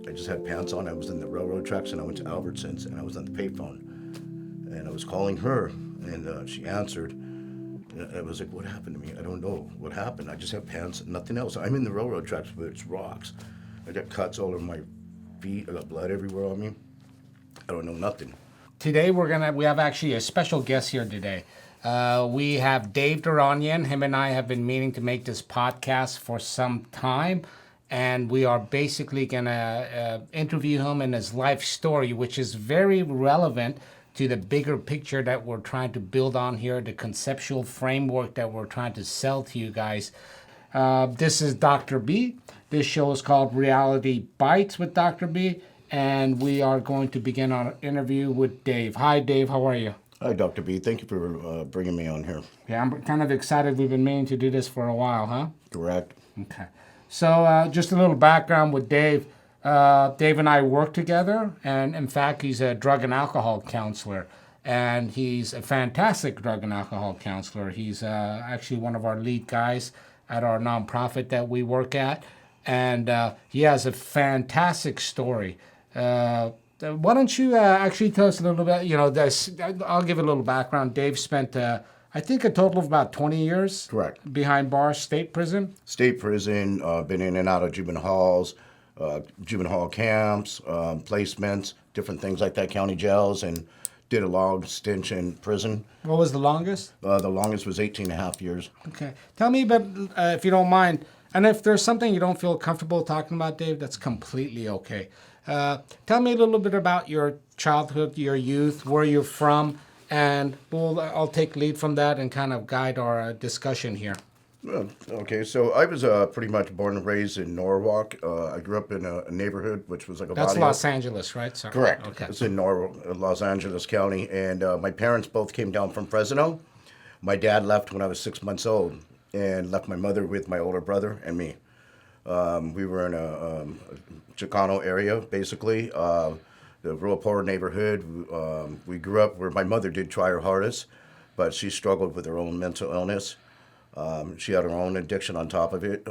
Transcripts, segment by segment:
I just had pants on. I was in the railroad tracks, and I went to Albertsons, and I was on the payphone, and I was calling her, and she answered. And I was like, "What happened to me? I don't know what happened. I just have pants and nothing else. I'm in the railroad tracks, but it's rocks. I got cuts all over my feet. I got blood everywhere on me. I don't know nothing." Today we have actually a special guest here today. We have Dave Duranian. Him and I have been meaning to make this podcast for some time, and we are basically gonna interview him in his life story, which is very relevant to the bigger picture that we're trying to build on here, the conceptual framework that we're trying to sell to you guys. This is Dr. B. This show is called Reality Bites with Dr. B, and we are going to begin our interview with Dave. Hi, Dave. How are you? Hi, Dr. B. Thank you for bringing me on here. Yeah, I'm kind of excited. We've been meaning to do this for a while, huh? Correct. Okay. So just a little background with Dave. Dave and I work together, and in fact, he's a drug and alcohol counselor, and he's a fantastic drug and alcohol counselor. He's actually one of our lead guys at our nonprofit that we work at, and he has a fantastic story. Why don't you actually tell us a little bit? I'll give a little background. Dave spent, I think, a total of about 20 years. Correct. Behind bars, state prison. State prison, been in and out of juvenile halls, juvenile hall camps, placements, different things like that, county jails, and did a long stint in prison. What was the longest? The longest was 18 and a half years. Okay. Tell me about, if you don't mind, and if there's something you don't feel comfortable talking about, Dave, that's completely okay. Tell me a little bit about your childhood, your youth, where you're from, and I'll take lead from that and kind of guide our discussion here. Okay, so I was pretty much born and raised in Norwalk. I grew up in a neighborhood which was like a That's barrio. Los Angeles, right? Sorry. Correct. Okay. It's in Los Angeles County, and my parents both came down from Fresno. My dad left when I was 6 months old and left my mother with my older brother and me. We were in a Chicano area, basically, the real poor neighborhood. We grew up where my mother did try her hardest, but she struggled with her own mental illness. She had her own addiction on top of it.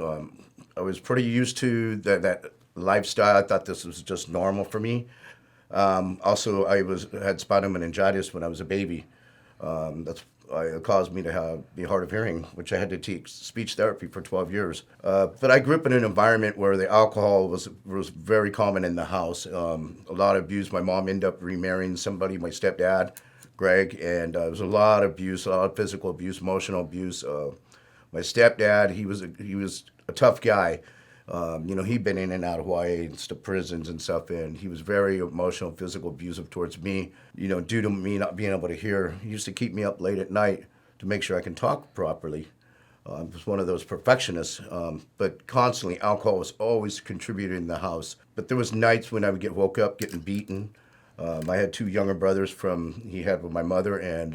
I was pretty used to that lifestyle. I thought this was just normal for me. Also, had spinal meningitis when I was a baby. It caused me to be hard of hearing, which I had to take speech therapy for 12 years. But I grew up in an environment where the alcohol was very common in the house. A lot of abuse. My mom ended up remarrying somebody, my stepdad, Greg, and there was a lot of abuse, a lot of physical abuse, emotional abuse. My stepdad, he was a tough guy. He'd been in and out of YA and to prisons and stuff, and he was very emotional, physical, abusive towards me. Due to me not being able to hear, he used to keep me up late at night to make sure I can talk properly. I was one of those perfectionists, but constantly alcohol was always contributing in the house. But there was nights when I would get woke up getting beaten. I had two younger brothers he had with my mother, and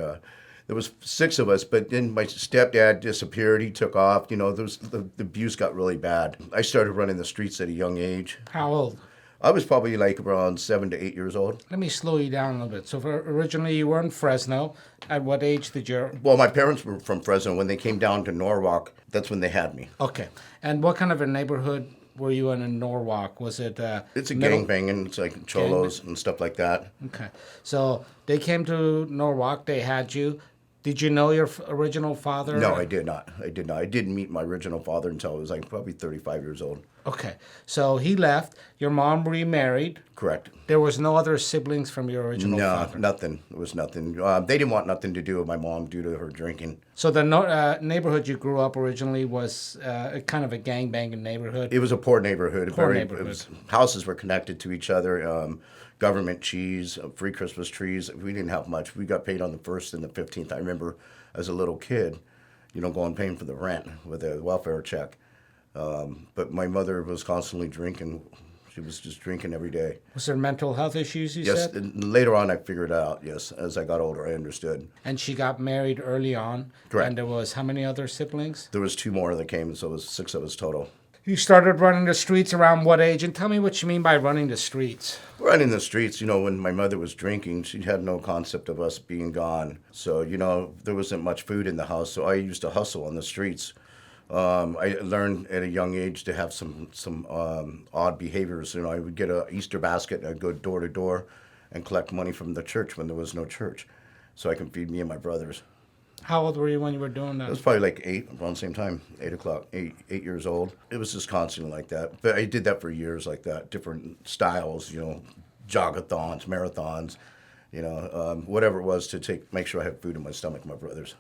there was 6 of us, but then my stepdad disappeared. He took off. The abuse got really bad. I started running the streets at a young age. How old? I was probably like around 7 to 8 years old. Let me slow you down a little bit. So originally you were in Fresno. At what age did you... Well, my parents were from Fresno. When they came down to Norwalk, that's when they had me. Okay. And what kind of a neighborhood were you in Norwalk? Was it... It's a gangbanging. It's like cholos and stuff like that. Okay. So they came to Norwalk. They had you. Did you know your original father? No, I did not. I didn't meet my original father until I was like probably 35 years old. Okay. So he left. Your mom remarried. Correct. There was no other siblings from your original father? No, nothing. There was nothing. They didn't want nothing to do with my mom due to her drinking. So the neighborhood you grew up originally was kind of a gangbanging neighborhood? It was a poor neighborhood. Neighborhood. Houses were connected to each other. Government cheese, free Christmas trees. We didn't have much. We got paid on the 1st and the 15th. I remember as a little kid, going paying for the rent with a welfare check. But my mother was constantly drinking. She was just drinking every day. Was there mental health issues, you yes, said? Yes, later on I figured it out, yes. As I got older, I understood. And she got married early on. Correct. And there was how many other siblings? There was 2 more that came, so it was 6 of us total. You started running the streets around what age? And tell me what you mean by running the streets. Running the streets, when my mother was drinking, she had no concept of us being gone. So, there wasn't much food in the house, so I used to hustle on the streets. I learned at a young age to have some odd behaviors. You know, I would get a Easter basket and I'd go door to door and collect money from the church when there was no church, so I can feed me and my brothers. How old were you when you were doing It that? was probably like 8 around the same time, 8 o'clock, 8 years old. It was just constantly like that. But I did that for years like that, different styles, you know, jogathons, marathons, you know, whatever it was to make sure I had food in my stomach, my brothers.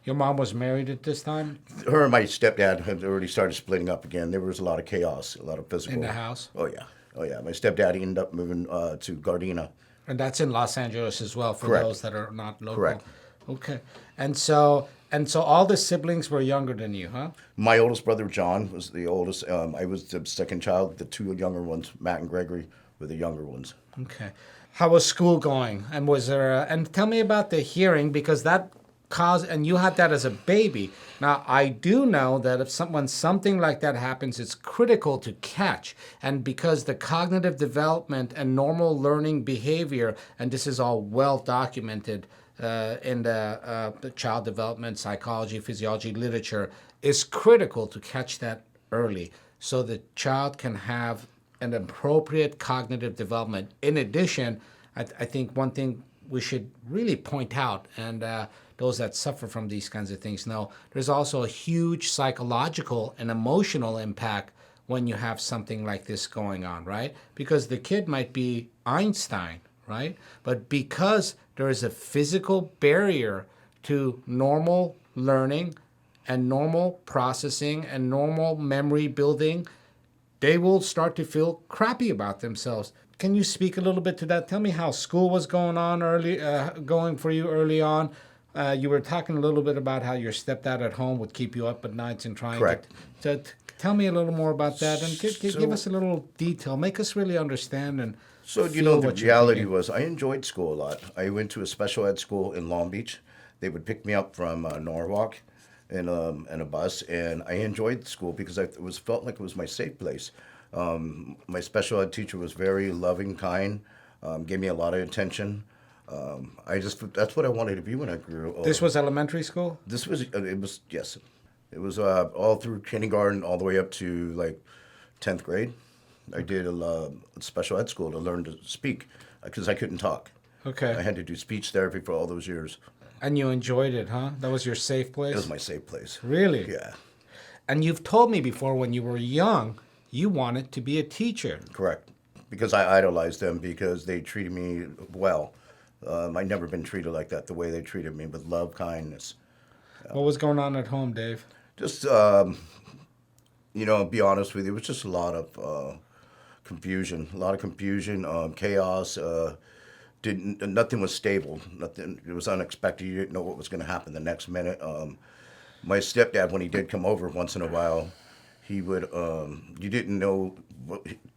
Your mom was married at this time Her and my stepdad had already started splitting up again. There was a lot of chaos, a lot of physical. in the house, Oh, yeah. Oh, yeah. My stepdad ended up moving to Gardena. and that's in Los Angeles as well for Correct. those that are not local. Correct. Okay, and so all the siblings were younger than you, huh? My oldest brother, John, was the oldest. I was the second child. The two younger ones, Matt and Gregory, were the younger ones. Okay. How was school going? And was there and tell me about the hearing because that caused and you had that as a baby. Now I do know that if something like that happens, it's critical to catch. And because the cognitive development and normal learning behavior, and this is all well documented in the child development psychology, physiology literature, is critical to catch that early so the child can have an appropriate cognitive development. In addition, I think one thing we should really point out, and those that suffer from these kinds of things know, there's also a huge psychological and emotional impact when you have something like this going on, right? Because the kid might be Einstein, right? But because there is a physical barrier to normal learning and normal processing and normal memory building, they will start to feel crappy about themselves. Can you speak a little bit to that? Tell me how school was going for you early on. You were talking a little bit about how your stepdad at home would keep you up at nights and trying Correct. to tell me a little more about that and give So- us a little detail. Make us really understand and So, you feel know, the what you're reality thinking. was I enjoyed school a lot. I went to a special ed school in Long Beach. They would pick me up from Norwalk in a bus, and I enjoyed school because felt like it was my safe place. My special ed teacher was very loving, kind, gave me a lot of attention. That's what I wanted to be when I grew up. This was elementary school? Yes. It was all through kindergarten, all the way up to like 10th grade. I did a special ed school to learn to speak because I couldn't talk. Okay. I had to do speech therapy for all those years. And you enjoyed it, huh? That was your safe place? It was my safe place. Really? Yeah, And you've told me before when you were young, you wanted to be a teacher. correct. Because I idolized them because they treated me well. I'd never been treated like that, the way they treated me, with love, kindness. What was going on at home, Dave? Just, be honest with you, it was just a lot of confusion, chaos. Nothing was stable. Nothing. It was unexpected. You didn't know what was going to happen the next minute. My stepdad, when he did come over once in a while, he would. You didn't know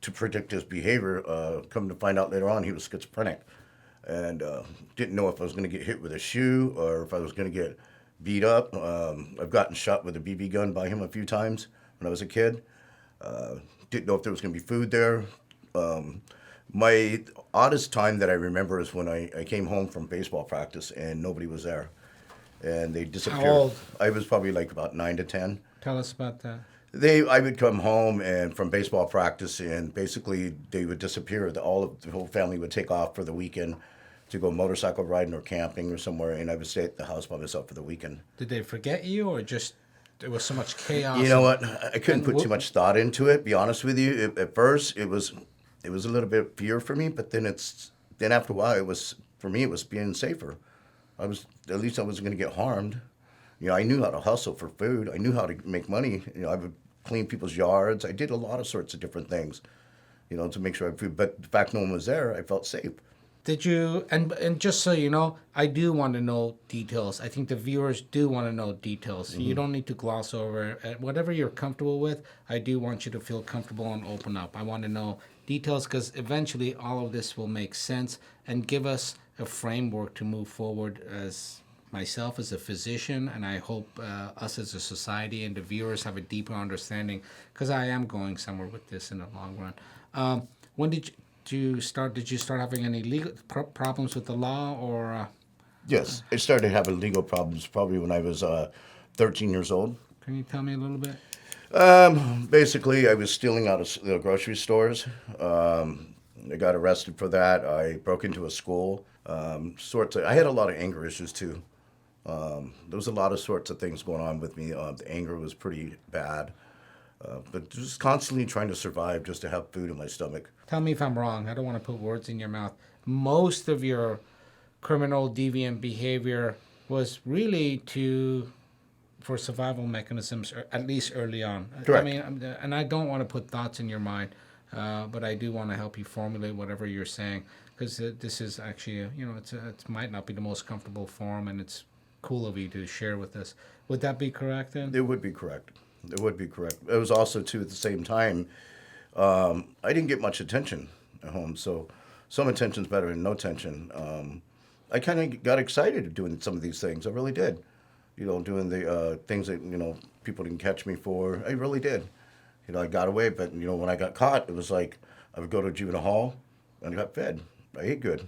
to predict his behavior. Come to find out later on, he was schizophrenic, and didn't know if I was going to get hit with a shoe or if I was going to get beat up. I've gotten shot with a BB gun by him a few times when I was a kid. Didn't know if there was going to be food there. My oddest time that I remember is when I came home from baseball practice and nobody was there. And they disappeared. How old? I was probably like about 9 to 10. Tell us about that. I would come home and from baseball practice and basically they would disappear. The whole family would take off for the weekend to go motorcycle riding or camping or somewhere, and I would stay at the house by myself for the weekend. Did they forget you or just there was so much chaos? You know what? I couldn't put wh- too much thought into it. Be honest with you. At first, it was a little bit of fear for me, but then after a while, it was being safer. At least I wasn't going to get harmed. You know, I knew how to hustle for food. I knew how to make money. You know, I would clean people's yards. I did a lot of sorts of different things, you know, to make sure I had food. But the fact no one was there, I felt safe. Did you and just so you know, I do want to know details. I think the viewers do want to know details. Mm-hmm. You don't need to gloss over whatever you're comfortable with. I do want you to feel comfortable and open up. I want to know details because eventually all of this will make sense and give us a framework to move forward as myself as a physician, and I hope us as a society and the viewers have a deeper understanding because I am going somewhere with this in the long run. When did you start having any legal problems with the law or Yes, I started having legal problems probably when I was 13 years old Can you tell me a little bit? Basically, I was stealing out of grocery stores. I got arrested for that. I broke into a school. I had a lot of anger issues too. There was a lot of sorts of things going on with me. The anger was pretty bad. But just constantly trying to survive just to have food in my stomach. Tell me if I'm wrong. I don't want to put words in your mouth. Most of your criminal deviant behavior was really for survival mechanisms, or at least early on. Correct. I mean, and I don't want to put thoughts in your mind, but I do want to help you formulate whatever you're saying, because this is actually, it might not be the most comfortable form, and it's cool of you to share with us. Would that be correct then? It would be correct. It would be correct. It was also, too, at the same time, I didn't get much attention at home, so some attention's better than no attention. I kind of got excited doing some of these things. I really did. Doing the things that, people didn't catch me for. I really did. I got away, but, when I got caught, it was like I would go to juvenile hall and I got fed. I ate good.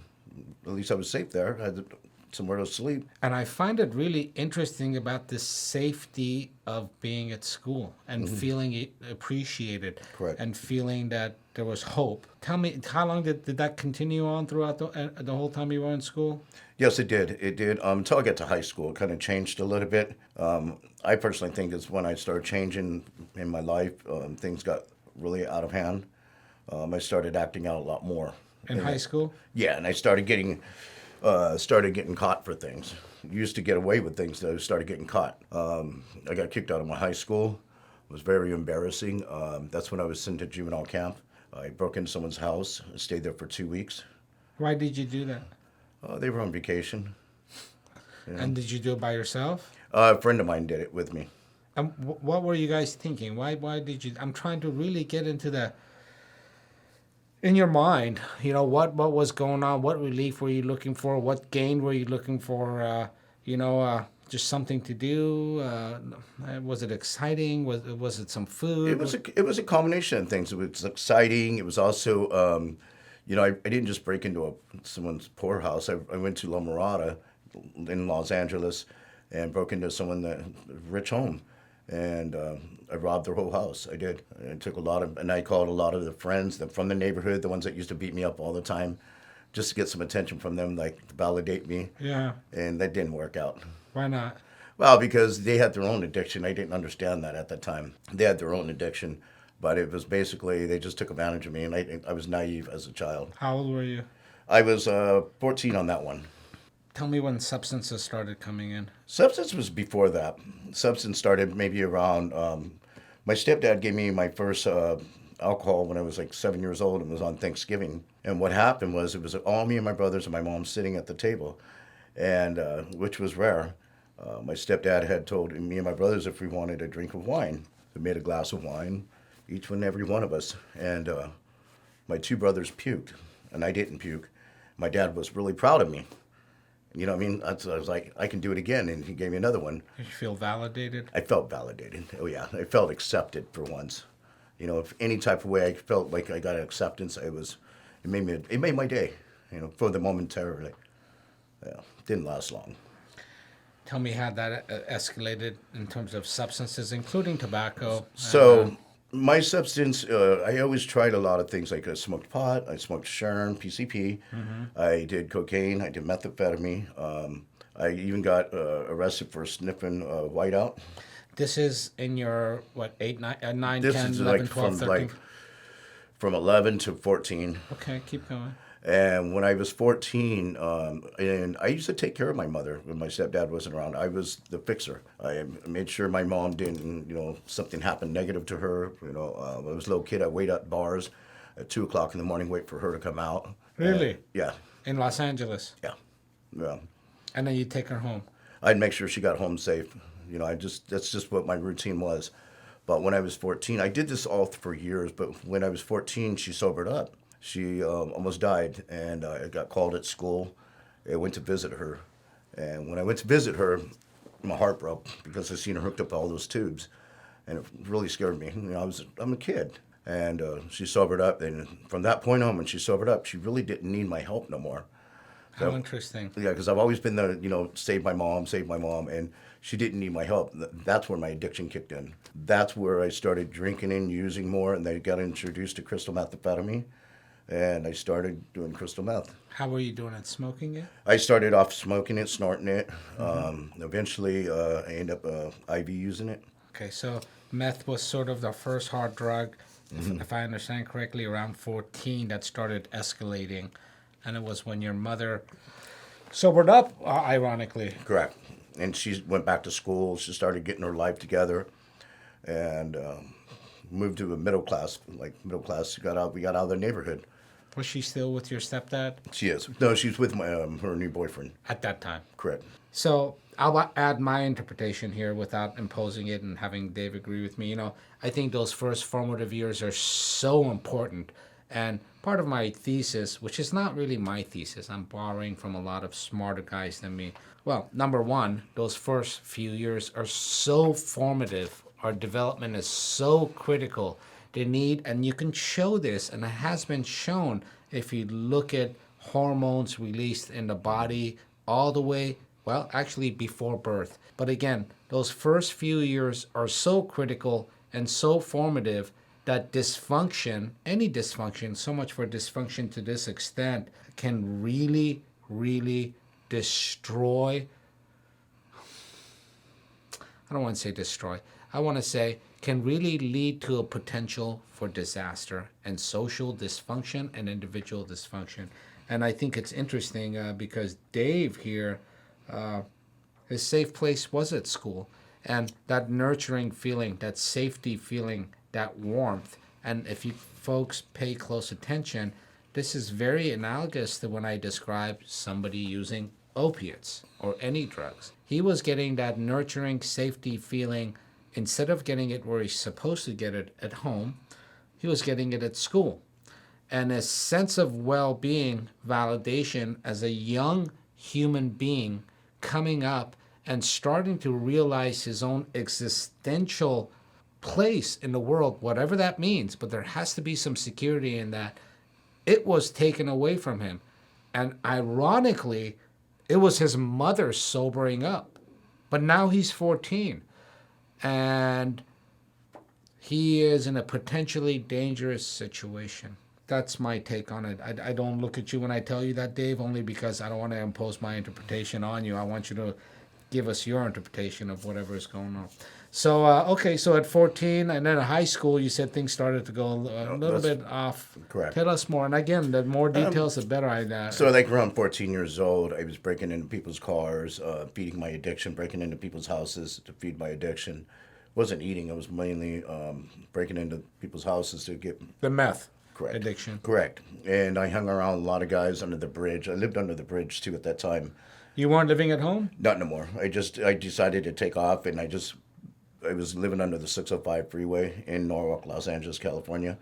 At least I was safe there. I had somewhere to sleep. And I find it really interesting about the safety of being at school and feeling appreciated. Correct. And feeling that there was hope. Tell me, how long did that continue on throughout the whole time you were in school? Yes, it did. It did. Until I got to high school, it kind of changed a little bit. I personally think it's when I started changing in my life, things got really out of hand. I started acting out a lot more. In high school? Yeah, and I started getting caught for things. Used to get away with things, I started getting caught. I got kicked out of my high school. It was very embarrassing. That's when I was sent to juvenile camp. I broke into someone's house. I stayed there for 2 weeks. Why did you do that? They were on vacation. Yeah. And did you do it by yourself? A friend of mine did it with me. And what were you guys thinking? Why did you? I'm trying to really get into in your mind, what was going on? What relief were you looking for? What gain were you looking for? Just something to do. Was it exciting? Was it some food? It was a combination of things. It was exciting. It was also, I didn't just break into someone's poorhouse. I went to La Mirada in Los Angeles and broke into someone's rich home. And I robbed their whole house. I did. And I called a lot of the friends from the neighborhood, the ones that used to beat me up all the time, just to get some attention from them, like to validate me. Yeah. And that didn't work out. Why not? Well, because they had their own addiction. I didn't understand that at the time. They had their own addiction, but it was basically they just took advantage of me, and I was naive as a child. How old were you? I was 14 on that one. Tell me when substances started coming in. Substance was before that. Substance started maybe around, my stepdad gave me my first alcohol when I was like 7 years old, and it was on Thanksgiving. And what happened was it was all me and my brothers and my mom sitting at the table, and which was rare. My stepdad had told me and my brothers if we wanted a drink of wine. We made a glass of wine, each and every one of us. And my two brothers puked, and I didn't puke. My dad was really proud of me. You know what I mean? I was like, I can do it again, and he gave me another one. Did you feel validated? I felt validated. Oh, yeah. I felt accepted for once. If any type of way I felt like I got acceptance, it made my day, for the momentarily. Yeah, didn't last long. Tell me how that escalated in terms of substances, including tobacco. So my substance, I always tried a lot of things. Like I smoked pot, I smoked sherm, PCP. Mm-hmm. I did cocaine, I did methamphetamine. I even got arrested for sniffing whiteout. This is in your, 8, 9, 10, This 11, is 12, 13? From 11 to 14. Okay, keep going. And when I was 14, and I used to take care of my mother when my stepdad wasn't around. I was the fixer. I made sure my mom didn't, something happened negative to her. I was a little kid. I wait at bars at 2 o'clock in the morning, wait for her to come out. Really? Yeah. In Los Angeles? Yeah. Yeah. And then you take her home? I'd make sure she got home safe. That's just what my routine was. But when I was 14, I did this all for years, but when I was 14, she sobered up. She almost died, and I got called at school. I went to visit her, and when I went to visit her, my heart broke because I seen her hooked up all those tubes, and it really scared me. I'm a kid, and she sobered up, and from that point on, when she sobered up, she really didn't need my help no more. How interesting. Yeah, because I've always been the, save my mom, and she didn't need my help. That's where my addiction kicked in. That's where I started drinking and using more, and I got introduced to crystal methamphetamine, and I started doing crystal meth. How were you doing it? Smoking it? I started off smoking it, snorting it. Eventually, I ended up IV using it. Okay, so meth was sort of the first hard drug, if I understand correctly, around 14 that started escalating. And it was when your mother sobered up, ironically. Correct. And she went back to school. She started getting her life together, and moved to a middle class. We got out of the neighborhood. Was she still with your stepdad? She is. No, she's with her new boyfriend. At that time. Correct. So I'll add my interpretation here without imposing it and having Dave agree with me. I think those first formative years are so important. And part of my thesis, which is not really my thesis, I'm borrowing from a lot of smarter guys than me. Well, number one, those first few years are so formative. Our development is so critical. They need, and you can show this, and it has been shown if you look at hormones released in the body all the way, well, actually before birth. But again, those first few years are so critical and so formative that dysfunction, any dysfunction, so much for dysfunction to this extent, can really, really destroy. I don't want to say destroy. I want to say can really lead to a potential for disaster and social dysfunction and individual dysfunction. And I think it's interesting because Dave here, his safe place was at school. And that nurturing feeling, that safety feeling, that warmth. And if you folks pay close attention, this is very analogous to when I describe somebody using opiates or any drugs. He was getting that nurturing safety feeling. Instead of getting it where he's supposed to get it at home, he was getting it at school. And a sense of well-being, validation as a young human being coming up and starting to realize his own existential place in the world, whatever that means, but there has to be some security in that. It was taken away from him. And ironically, it was his mother sobering up. But now he's 14. And he is in a potentially dangerous situation. That's my take on it. I don't look at you when I tell you that, Dave, only because I don't want to impose my interpretation on you. I want you to give us your interpretation of whatever is going on. So, okay, so at 14 and then at high school, you said things started to go a little bit off. Correct. Tell us more. And again, the more details, the better. So like around 14 years old, I was breaking into people's cars, feeding my addiction, breaking into people's houses to feed my addiction. Wasn't eating. I was mainly breaking into people's houses to get the meth correct addiction. Correct. And I hung around a lot of guys under the bridge. I lived under the bridge too at that time. You weren't living at home? Not no more. I decided to take off, and I was living under the 605 freeway in Norwalk, Los Angeles, California.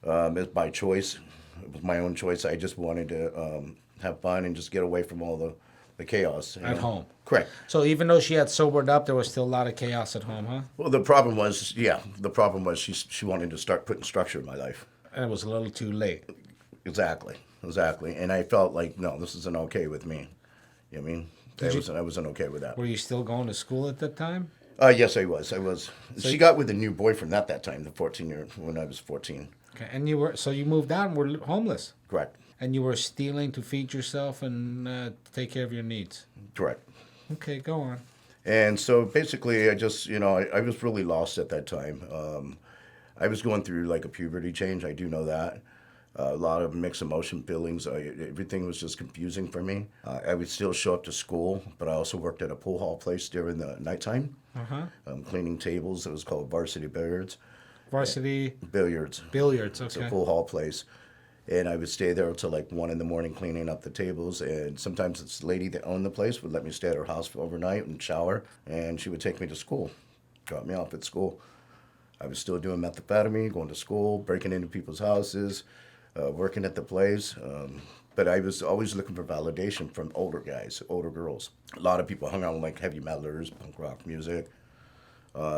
It was by choice. It was my own choice. I just wanted to have fun and just get away from all the chaos. At home. Correct. So even though she had sobered up, there was still a lot of chaos at home, huh? Well, the problem was she wanted to start putting structure in my life. And it was a little too late. Exactly. And I felt like, no, this isn't okay with me. You know what I mean? I wasn't okay with that. Were you still going to school at that time? Yes, I was. So she got with a new boyfriend at that time, when I was 14. Okay, and you moved out and were homeless. Correct. And you were stealing to feed yourself and take care of your needs. Correct. Okay, go on. And so basically, I just, I was really lost at that time. I was going through like a puberty change. I do know that. A lot of mixed emotion feelings. Everything was just confusing for me. I would still show up to school, but I also worked at a pool hall place during the nighttime. Cleaning tables. It was called Varsity Billiards. Varsity? Billiards. Billiards, okay. It's a pool hall place. And I would stay there until like 1 a.m. cleaning up the tables. And sometimes this lady that owned the place would let me stay at her house for overnight and shower. And she would take me to school, drop me off at school. I was still doing methamphetamine, going to school, breaking into people's houses, working at the place. But I was always looking for validation from older guys, older girls. A lot of people hung out with like heavy metalers, punk rock music.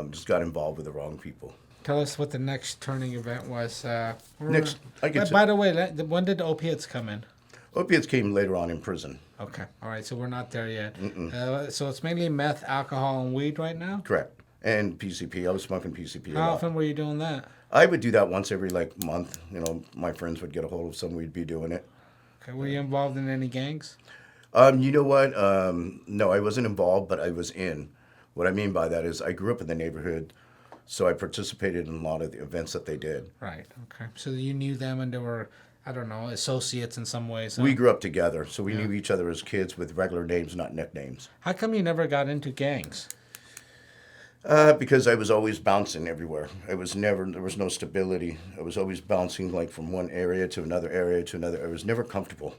Just got involved with the wrong people. Tell us what the next turning event was. By the way, when did the opiates come in? Opiates came later on in prison. Okay. All right. So we're not there yet. So it's mainly meth, alcohol, and weed right now? Correct. And PCP. I was smoking PCP a How lot. often were you doing that? I would do that once every month. My friends would get a hold of some. We'd be doing it. Okay. Were you involved in any gangs? You know what? No, I wasn't involved, but I was in. What I mean by that is I grew up in the neighborhood, so I participated in a lot of the events that they did. Right. Okay. So you knew them and they were, I don't know, associates in some ways. Huh? We grew up together, so we knew each other as kids with regular names, not nicknames. How come you never got into gangs? Because I was always bouncing everywhere. There was no stability. I was always bouncing from one area to another area to another. I was never comfortable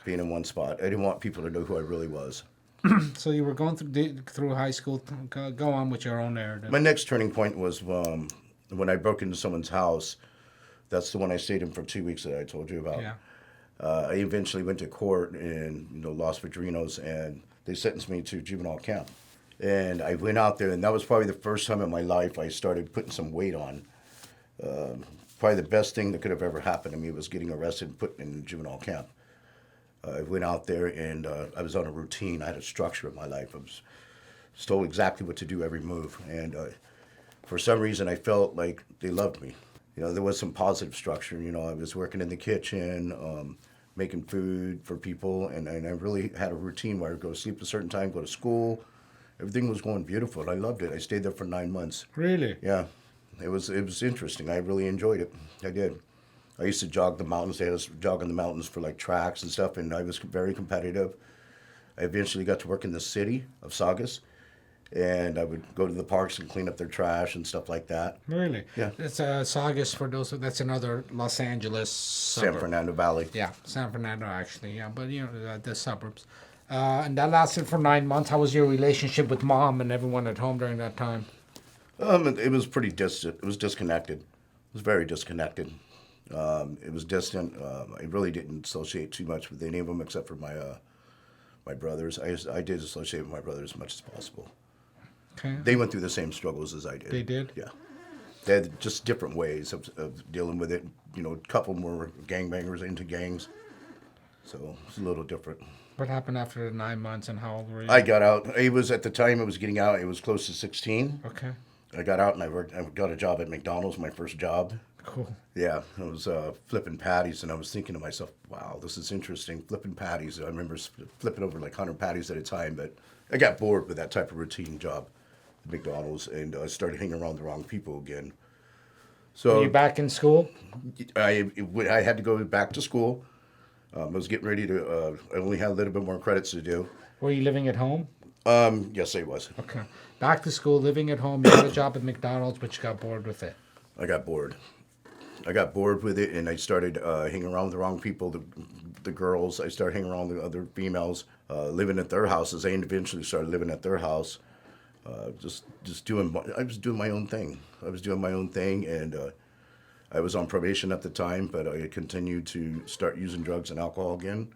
being in one spot. I didn't want people to know who I really was. So you were going through high school. Go on with your own narrative. My next turning point was when I broke into someone's house. That's the one I stayed in for 2 weeks that I told you about. Yeah. I eventually went to court in Los Padrinos, and they sentenced me to juvenile camp. And I went out there, and that was probably the first time in my life I started putting some weight on. Probably the best thing that could have ever happened to me was getting arrested and put in juvenile camp. I went out there, and I was on a routine. I had a structure in my life. I was told exactly what to do every move. And for some reason, I felt like they loved me. There was some positive structure. I was working in the kitchen, making food for people, and I really had a routine where I would go to sleep at a certain time, go to school. Everything was going beautiful, and I loved it. I stayed there for 9 months. Really? Yeah, it was interesting. I really enjoyed it. I did. I used to jog the mountains. They had us jog in the mountains for tracks and stuff, and I was very competitive. I eventually got to work in the city of Saugus, and I would go to the parks and clean up their trash and stuff like that. Really? Yeah. It's Saugus for those. That's another Los Angeles suburb. San Fernando Valley. Yeah, San Fernando actually. Yeah, but the suburbs. And that lasted for 9 months. How was your relationship with mom and everyone at home during that time? It was pretty distant. It was disconnected. It was very disconnected. It was distant. I really didn't associate too much with any of them except for my brothers. I did associate with my brothers as much as possible. Okay. They went through the same struggles as I did. They did? Yeah. They had just different ways of dealing with it. A couple more gangbangers into gangs. So it's a little different. What happened after the 9 months and how old were you? I got out. At the time I was getting out, it was close to 16. Okay. I got out and I got a job at McDonald's, my first job. Cool. Yeah, I was flipping patties, and I was thinking to myself, wow, this is interesting, flipping patties. I remember flipping over 100 patties at a time, but I got bored with that type of routine job at McDonald's, and I started hanging around the wrong people again. So Were you back in school? I had to go back to school. I was getting ready to, I only had a little bit more credits to do. Were you living at home? Yes, I was. Okay. Back to school, living at home. You got a job at McDonald's, but you got bored with it. I got bored. I got bored with it, and I started hanging around with the wrong people, the girls. I started hanging around with other females, living at their houses. I eventually started living at their house, I was doing my own thing. And I was on probation at the time, but I continued to start using drugs and alcohol again,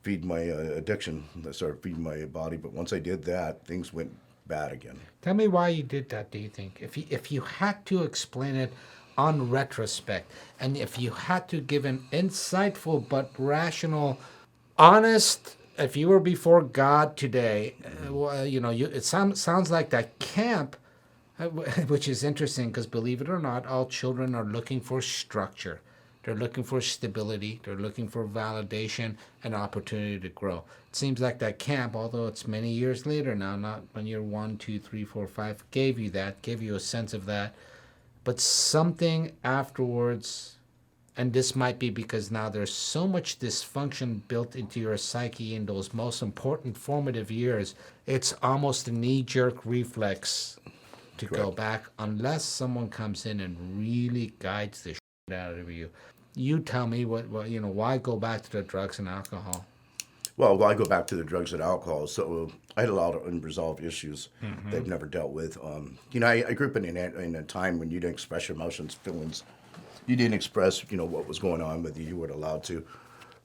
feed my addiction. I started feeding my body, but once I did that, things went bad again. Tell me why you did that, do you think? If you had to explain it on retrospect, and if you had to give an insightful but rational, honest, if you were before God today, it sounds like that camp, which is interesting because believe it or not, all children are looking for structure. They're looking for stability. They're looking for validation and opportunity to grow. It seems like that camp, although it's many years later now, not when you're 1, 2, 3, 4, 5, gave you a sense of that. But something afterwards, and this might be because now there's so much dysfunction built into your psyche in those most important formative years, it's almost a knee-jerk reflex to go back unless someone comes in and really guides the shit out of you. You tell me why go back to the drugs and alcohol? Well, I go back to the drugs and alcohol. So I had a lot of unresolved issues that I've never dealt with. I grew up in a time when you didn't express your emotions, feelings. You didn't express, what was going on with you. You weren't allowed to.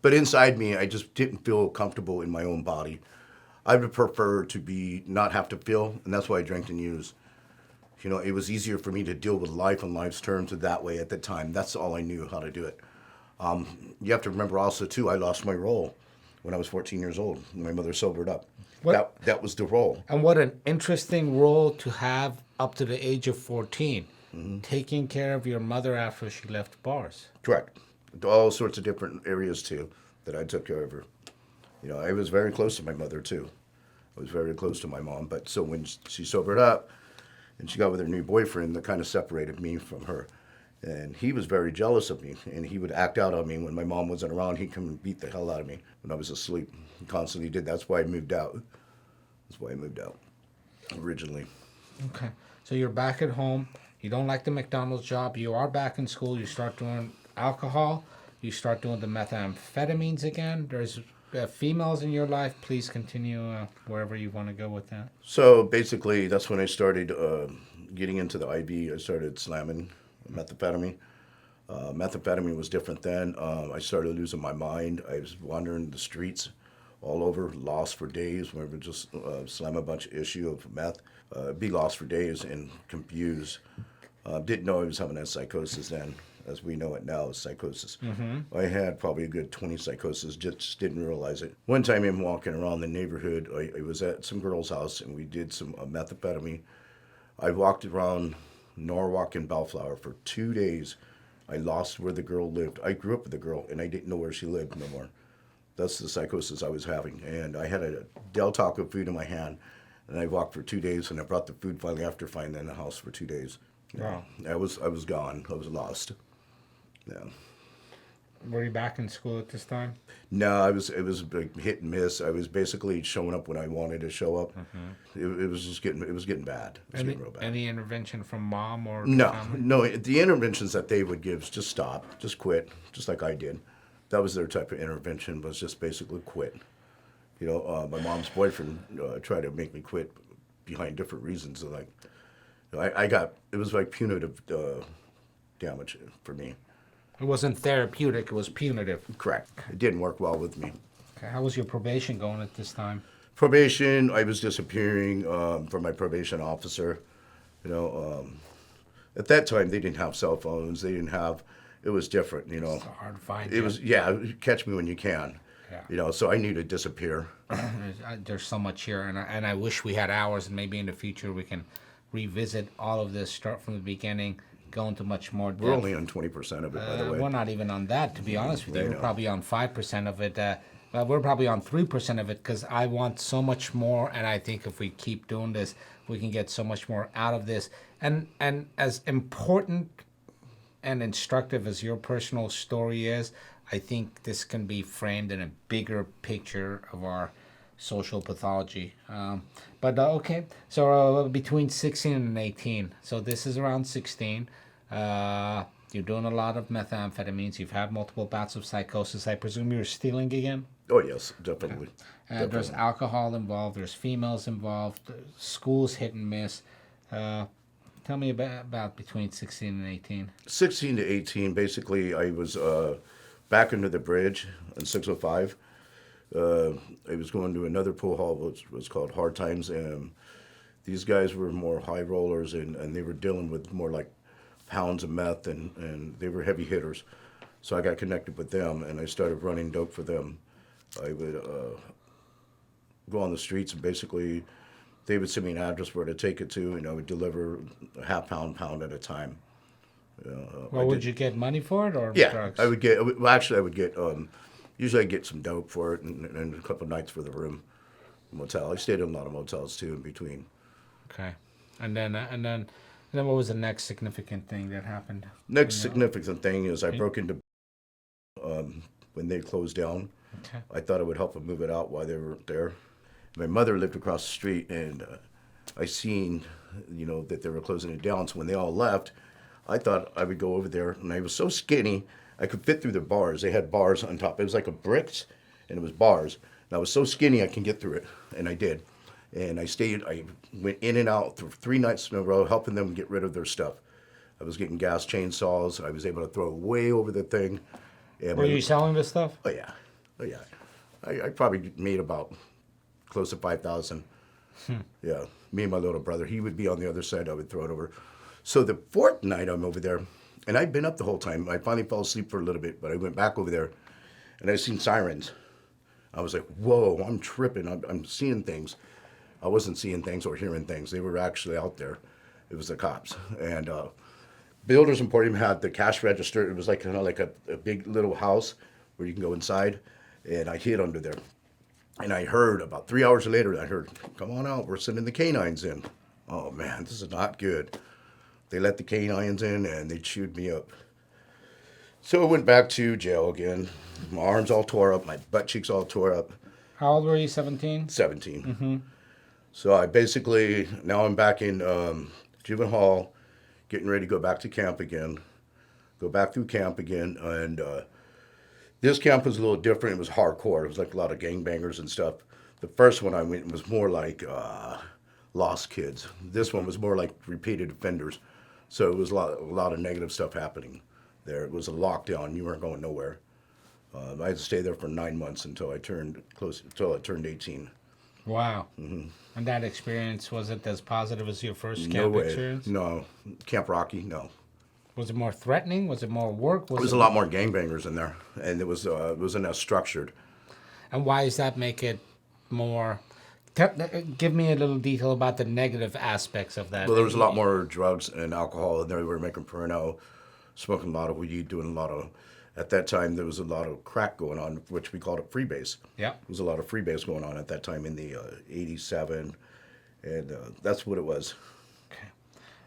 But inside me, I just didn't feel comfortable in my own body. I would prefer to not have to feel, and that's why I drank and used. It was easier for me to deal with life on life's terms that way at the time. That's all I knew how to do it. You have to remember also too, I lost my role when I was 14 years old. When my mother sobered up. What- That was the role. And what an interesting role to have up to the age of 14, taking care of your mother after she left bars. Correct. All sorts of different areas too that I took care of her. I was very close to my mother too. I was very close to my mom. But so when she sobered up and she got with her new boyfriend, that kind of separated me from her. And he was very jealous of me, and he would act out on me when my mom wasn't around. He'd come and beat the hell out of me when I was asleep. He constantly did. That's why I moved out. That's why I moved out originally. Okay. So you're back at home. You don't like the McDonald's job. You are back in school. You start doing alcohol. You start doing the methamphetamines again. There's females in your life. Please continue wherever you want to go with that. So basically, that's when I started getting into the IV. I started slamming methamphetamine. Methamphetamine was different then. I started losing my mind. I was wandering the streets all over, lost for days. We would just slam a bunch of issue of meth, be lost for days and confused. Didn't know I was having that psychosis then. As we know it now, is psychosis. I had probably a good 20 psychosis, just didn't realize it. One time I'm walking around the neighborhood, I was at some girl's house and we did some methamphetamine. I walked around Norwalk and Bellflower for 2 days. I lost where the girl lived. I grew up with the girl and I didn't know where she lived no more. That's the psychosis I was having. And I had a Del Taco food in my hand and I walked for 2 days and I brought the food finally after finding it in the house for 2 days. Wow. I was gone. I was lost. Yeah. Were you back in school at this time? No, it was like hit and miss. I was basically showing up when I wanted to show up. It was just getting bad. It was getting real bad. Any intervention from mom or No, family? no. The interventions that they would give is just stop, just quit, just like I did. That was their type of intervention, was just basically quit. My mom's boyfriend tried to make me quit behind different reasons. And it was like punitive damage for me. It wasn't therapeutic. It was punitive. Correct. It didn't work well with me. Okay. How was your probation going at this time? Probation, I was disappearing from my probation officer. At that time, they didn't have cell phones. It was different, It's hard to find. It was, catch me when you can. Yeah. So I knew to disappear. There's so much here, and I wish we had hours, and maybe in the future we can revisit all of this, start from the beginning, go into much more depth. We're only on 20% of it, by the way. We're not even on that, to be honest with you. I We're know. probably on 5% of it. We're probably on 3% of it because I want so much more, and I think if we keep doing this, we can get so much more out of this. And as important and instructive as your personal story is, I think this can be framed in a bigger picture of our social pathology. Okay, so between 16 and 18. So this is around 16. You're doing a lot of methamphetamines. You've had multiple bouts of psychosis. I presume you're stealing again? Oh, yes, definitely. There's alcohol involved. There's females involved. School's hit and miss. Tell me about between 16 and 18. 16 to 18, basically, I was back under the bridge on 605. I was going to another pool hall, which was called Hard Times, and these guys were more high rollers, and they were dealing with more like pounds of meth, and they were heavy hitters. So I got connected with them, and I started running dope for them. I would go on the streets, and basically they would send me an address where to take it to, and I would deliver a half pound at a time. Would you get money for it or Yeah, drugs? I would get. Well, actually, I would get. Usually, I get some dope for it, and a couple of nights for the room, motel. I stayed in a lot of motels too in between. Okay, and then what was the next significant thing that happened? Next significant thing is I broke into when they closed down. Okay. I thought it would help them move it out while they were there. My mother lived across the street, and I seen, that they were closing it down. So when they all left, I thought I would go over there, and I was so skinny I could fit through the bars. They had bars on top. It was like a bricks, and it was bars. And I was so skinny I can get through it, and I did. And I went in and out for 3 nights in a row, helping them get rid of their stuff. I was getting gas chainsaws. I was able to throw it way over the thing. And Were you selling this stuff? Oh yeah. I probably made about close to 5,000. Yeah, me and my little brother. He would be on the other side. I would throw it over. So the 4th night I'm over there, And I'd been up the whole time. I finally fell asleep for a little bit, but I went back over there, and I seen sirens. I was like, whoa, I'm tripping. I'm seeing things. I wasn't seeing things or hearing things. They were actually out there. It was the cops. And Builders Emporium had the cash register. It was like kind of like a big little house where you can go inside. And I hid under there. And I heard about 3 hours later, I heard, come on out, we're sending the canines in. Oh man, this is not good. They let the canines in and they chewed me up. So I went back to jail again. My arms all tore up, my butt cheeks all tore up. How old were you, 17? 17. Mm-hmm. So I basically, now I'm back in juvenile hall, getting ready to go back to camp again. Go back through camp again. And this camp was a little different. It was hardcore. It was like a lot of gangbangers and stuff. The first one I went was more like lost kids. This one was more like repeated offenders. So it was a lot of negative stuff happening there. It was a lockdown. You weren't going nowhere. I had to stay there for 9 months until I turned 18. Wow. Mm-hmm. And that experience, was it as positive as your first No camp way. experience? No. Camp Rocky, no. Was it more threatening? Was it more work? There was a lot more gangbangers in there, and it wasn't as structured. And why does that make it more... Give me a little detail about the negative aspects of that. Well, there was a lot more drugs and alcohol in there. We were making Pernod, smoking a lot of weed, doing a lot of... At that time, there was a lot of crack going on, which we called it freebase. Yeah. There was a lot of freebase going on at that time in the 87, and that's what it was. Okay.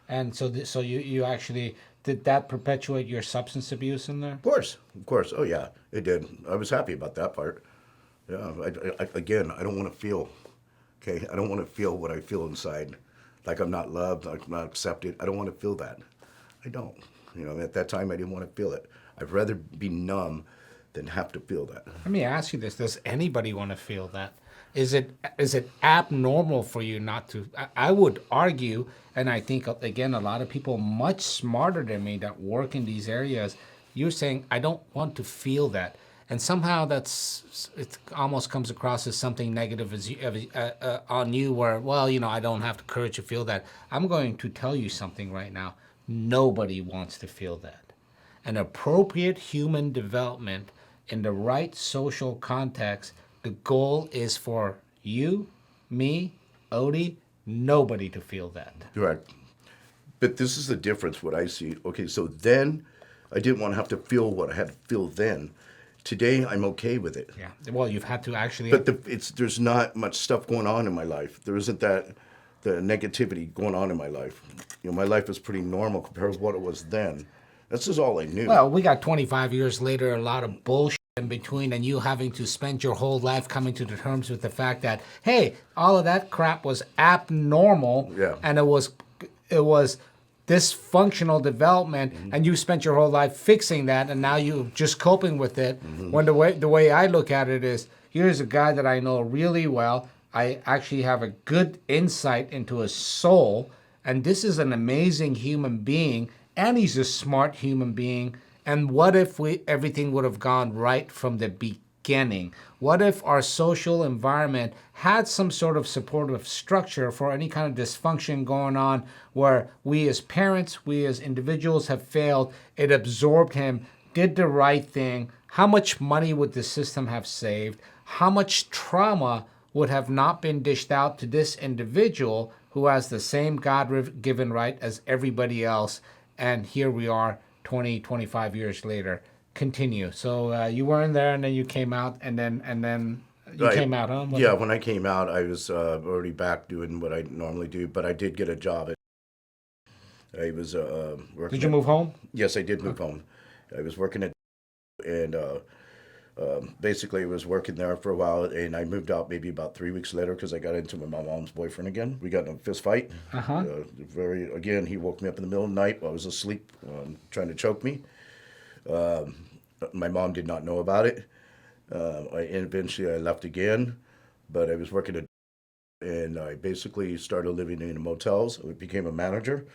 And so you actually... Did that perpetuate your substance abuse in there? Of course. Oh, yeah, it did. I was happy about that part. Yeah, again, I don't want to feel, okay? I don't want to feel what I feel inside. Like I'm not loved, like I'm not accepted. I don't want to feel that. I don't. At that time, I didn't want to feel it. I'd rather be numb than have to feel that. Let me ask you this. Does anybody want to feel that? Is it abnormal for you not to? I would argue, and I think, again, a lot of people much smarter than me that work in these areas, you're saying, I don't want to feel that. And somehow it almost comes across as something negative on you where, well, I don't have the courage to feel that. I'm going to tell you something right now. Nobody wants to feel that. An appropriate human development in the right social context, the goal is for you, me, Odie, nobody to feel that. Right. But this is the difference, what I see. Okay, so then I didn't want to have to feel what I had to feel then. Today, I'm okay with it. Yeah. Well, you've had to actually... But there's not much stuff going on in my life. There isn't the negativity going on in my life. My life is pretty normal compared to what it was then. This is all I knew. Well, we got 25 years later, a lot of bullshit in between, and you having to spend your whole life coming to the terms with the fact that, hey, all of that crap was abnormal, yeah. And it was dysfunctional development, and you spent your whole life fixing that, and now you're just coping with it. When the way I look at it is, here's a guy that I know really well. I actually have a good insight into his soul, and this is an amazing human being, and he's a smart human being. And what if everything would have gone right from the beginning? What if our social environment had some sort of supportive structure for any kind of dysfunction going on where we as parents, we as individuals have failed, it absorbed him, did the right thing? How much money would the system have saved? How much trauma would have not been dished out to this individual who has the same God-given right as everybody else? And here we are 20, 25 years later. Continue. So you weren't there, and then you came out, and then you came out, huh? Yeah, when I came out, I was already back doing what I normally do, but I did get a job. I was working. Did you move home? Yes, I did move home. I was working at, and basically I was working there for a while, and I moved out maybe about 3 weeks later because I got into my mom's boyfriend again. We got in a fist fight. Again, he woke me up in the middle of the night while I was asleep, trying to choke me. My mom did not know about it. Eventually I left again, but I was working and I basically started living in motels. I became a manager.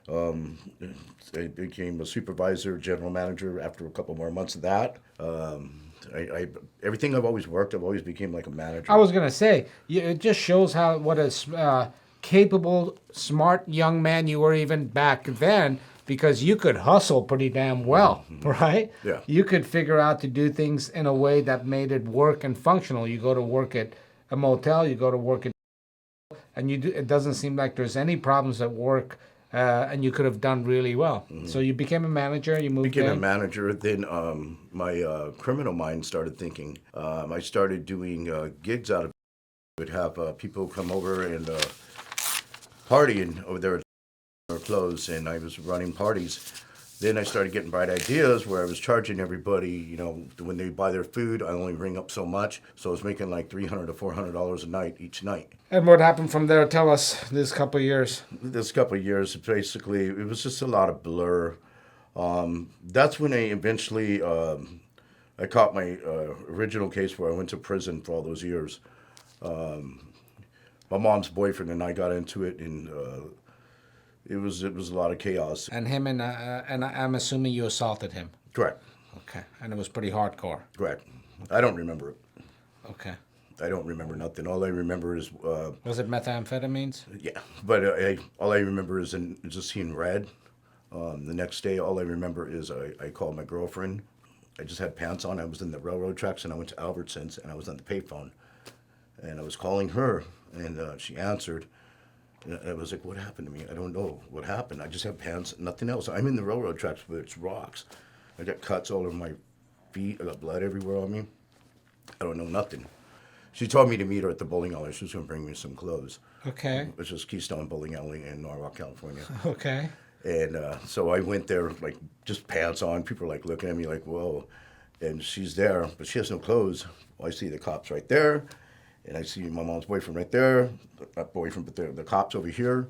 I became a supervisor, general manager after a couple more months of that. Everything I've always worked, I've always became like a manager. I was going to say, it just shows what a capable, smart young man you were even back then, because you could hustle pretty damn well, right? Yeah. You could figure out to do things in a way that made it work and functional. You go to work at a motel, you go to work at, and you do, it doesn't seem like there's any problems at work, and you could have done really well. So you became a manager, you moved Became a in. manager. Then my criminal mind started thinking. I started doing gigs out of. Would have people come over and partying over there at our clothes, and I was running parties. Then I started getting bright ideas where I was charging everybody, you know, when they buy their food, I only ring up so much. So I was making like $300 to $400 a night each night. And what happened from there? Tell us this couple of years. This couple of years, basically, it was just a lot of blur. That's when I eventually, I caught my original case where I went to prison for all those years. My mom's boyfriend and I got into it, and it was a lot of chaos. And him and I'm assuming you assaulted him. Correct. Okay. And it was pretty hardcore. Correct. I don't remember it. Okay. I don't remember nothing. All I remember is Was it methamphetamines? yeah. But all I remember is just seeing red. The next day, all I remember is I called my girlfriend. I just had pants on. I was in the railroad tracks, and I went to Albertsons, and I was on the payphone. And I was calling her, and she answered. And I was like, what happened to me? I don't know what happened. I just have pants, nothing else. I'm in the railroad tracks, but it's rocks. I got cuts all over my feet. I got blood everywhere on me. I don't know nothing. She told me to meet her at the bowling alley. She was going to bring me some clothes. Okay. Which is Keystone Bowling Alley in Norwalk, California. Okay. And so I went there, like, just pants on. People are, like, looking at me like, whoa. And she's there, but she has no clothes. Well, I see the cops right there. And I see my mom's boyfriend right there. Not boyfriend, but the cops over here.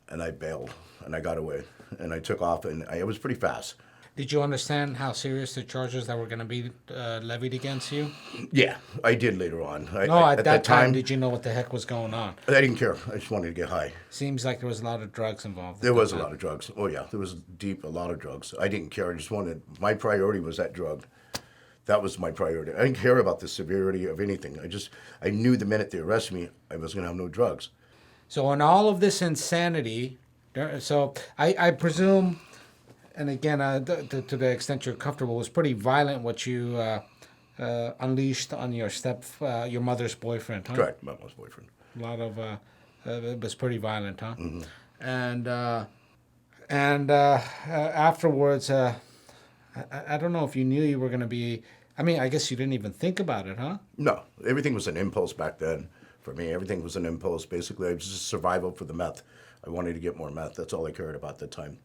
And I bailed. And I got away. And I took off. And it was pretty fast. Did you understand how serious the charges that were going to be levied against you? Yeah, I did later on. No, at that time, did you know what the heck was going on? I didn't care. I just wanted to get high. Seems like there was a lot of drugs involved. There was a lot of drugs. Oh, yeah. There was a lot of drugs. I didn't care. I just wanted, my priority was that drug. That was my priority. I didn't care about the severity of anything. I knew the minute they arrested me, I was going to have no drugs. So in all of this insanity, so I presume, and again, to the extent you're comfortable, it was pretty violent what you unleashed on your mother's boyfriend, huh? Correct, my mom's boyfriend. A lot of, it was pretty violent, huh? Mm-hmm. And afterwards, I don't know if you knew you were going to be, I mean, I guess you didn't even think about it, huh? No, everything was an impulse back then. For me, everything was an impulse. Basically, it was just survival for the meth. I wanted to get more meth. That's all I cared about at the time.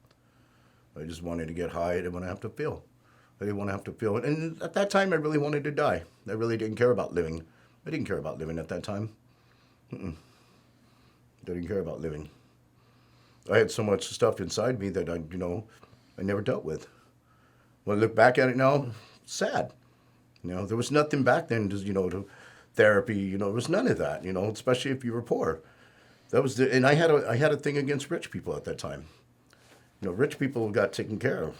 I just wanted to get high. I didn't want to have to feel. I didn't want to have to feel it. And at that time, I really wanted to die. I really didn't care about living. I didn't care about living at that time. I didn't care about living. I had so much stuff inside me that I never dealt with. When I look back at it now, it's sad. There was nothing back then, to therapy. There was none of that. Especially if you were poor. That was and I had a thing against rich people at that time. Rich people got taken care of.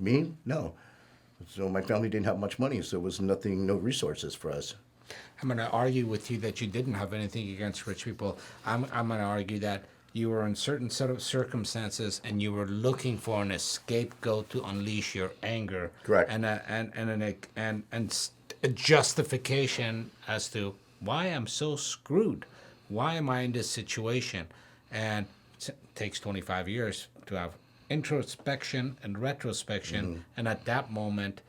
Me, no. So my family didn't have much money, so there was no resources for us. I'm going to argue with you that you didn't have anything against rich people. I'm going to argue that you were in certain set of circumstances and you were looking for an scapegoat to unleash your anger. Correct. And a justification as to why I'm so screwed. Why am I in this situation? And it takes 25 years to have introspection and retrospection. Mm-hmm. And at that moment,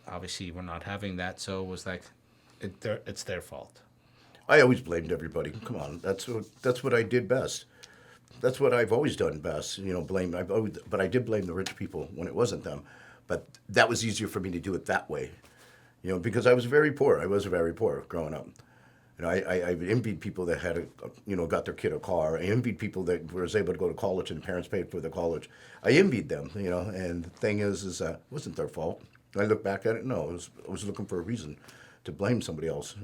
obviously, we're not having that. So it was like, it's their fault. I always blamed everybody. Come on, that's what I did best. That's what I've always done best. Blame. But I did blame the rich people when it wasn't them. But that was easier for me to do it that way. Because I was very poor. I was very poor growing up. I envied people that had got their kid a car. I envied people that was able to go to college and parents paid for their college. I envied them, and the thing is it wasn't their fault. I look back at it, no, I was looking for a reason to blame somebody else,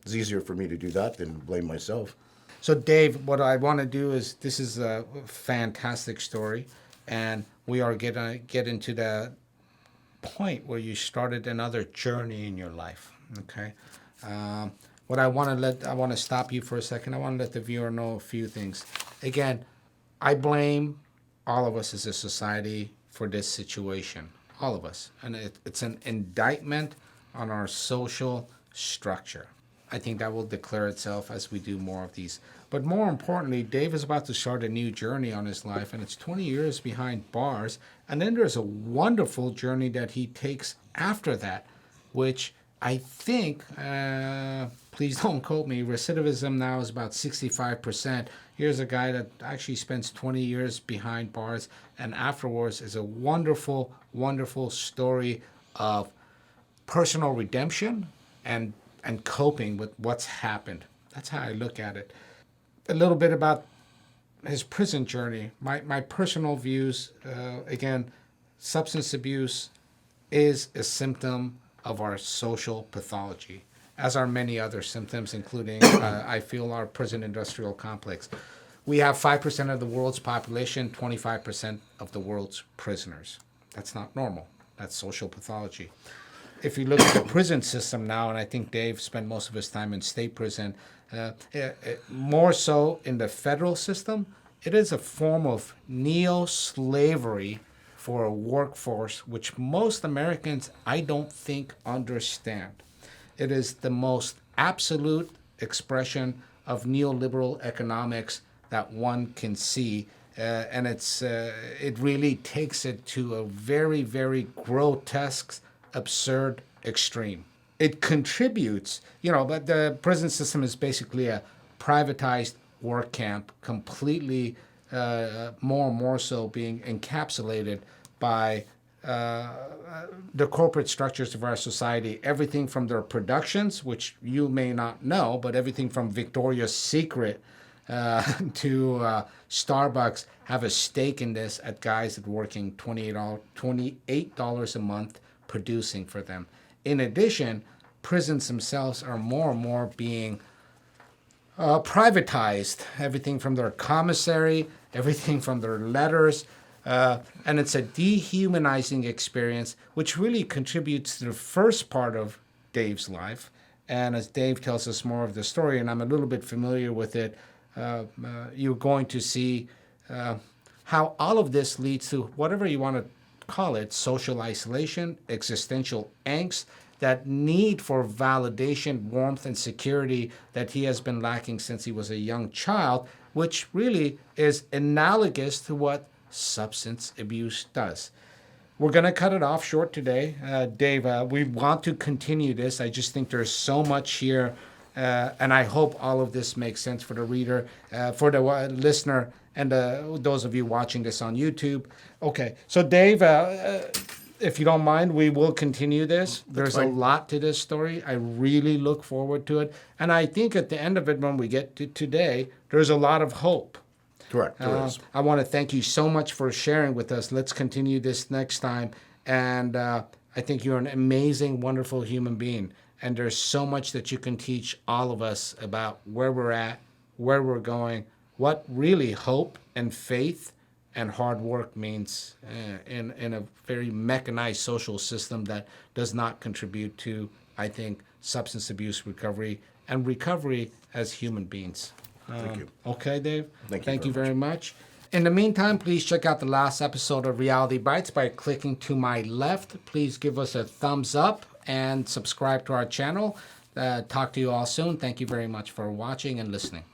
It's easier for me to do that than blame myself. So Dave, what I want to do is, this is a fantastic story, and we are going to get into the point where you started another journey in your life, okay? What I want to stop you for a second. I want to let the viewer know a few things. Again, I blame all of us as a society for this situation. All of us. And it's an indictment on our social structure. I think that will declare itself as we do more of these. But more importantly, Dave is about to start a new journey on his life, and it's 20 years behind bars. And then there's a wonderful journey that he takes after that, which I think, please don't quote me, recidivism now is about 65%. Here's a guy that actually spends 20 years behind bars, and afterwards is a wonderful, wonderful story of personal redemption and coping with what's happened. That's how I look at it. A little bit about his prison journey. My personal views, again, substance abuse is a symptom of our social pathology, as are many other symptoms, including, I feel, our prison industrial complex. We have 5% of the world's population, 25% of the world's prisoners. That's not normal. That's social pathology. If you look at the prison system now, and I think Dave spent most of his time in state prison, more so in the federal system, it is a form of neo-slavery for a workforce which most Americans, I don't think, understand. It is the most absolute expression of neoliberal economics that one can see. And it really takes it to a very, very grotesque, absurd extreme. It contributes, but the prison system is basically a privatized work camp, completely more and more so being encapsulated by the corporate structures of our society. Everything from their productions, which you may not know, but everything from Victoria's Secret to Starbucks have a stake in this at guys that are working $28 a month producing for them. In addition, prisons themselves are more and more being privatized. Everything from their commissary, everything from their letters, and it's a dehumanizing experience, which really contributes to the first part of Dave's life. And as Dave tells us more of the story, and I'm a little bit familiar with it, you're going to see how all of this leads to whatever you want to call it, social isolation, existential angst, that need for validation, warmth, and security that he has been lacking since he was a young child, which really is analogous to what substance abuse does. We're going to cut it off short today. Dave, we want to continue this. I just think there's so much here, and I hope all of this makes sense for the reader, for the listener, and those of you watching this on YouTube. Okay, so Dave, if you don't mind, we will continue this. There's a lot to this story. I really look forward to it. And I think at the end of it, when we get to today, there's a lot of hope. Correct, there is. I want to thank you so much for sharing with us. Let's continue this next time. And I think you're an amazing, wonderful human being. And there's so much that you can teach all of us about where we're at, where we're going, what really hope and faith and hard work means in a very mechanized social system that does not contribute to, I think, substance abuse recovery and recovery as human beings. Thank you. Okay, Dave? Thank you very much. In the meantime, please check out the last episode of Reality Bites by clicking to my left. Please give us a thumbs up and subscribe to our channel. Talk to you all soon. Thank you very much for watching and listening.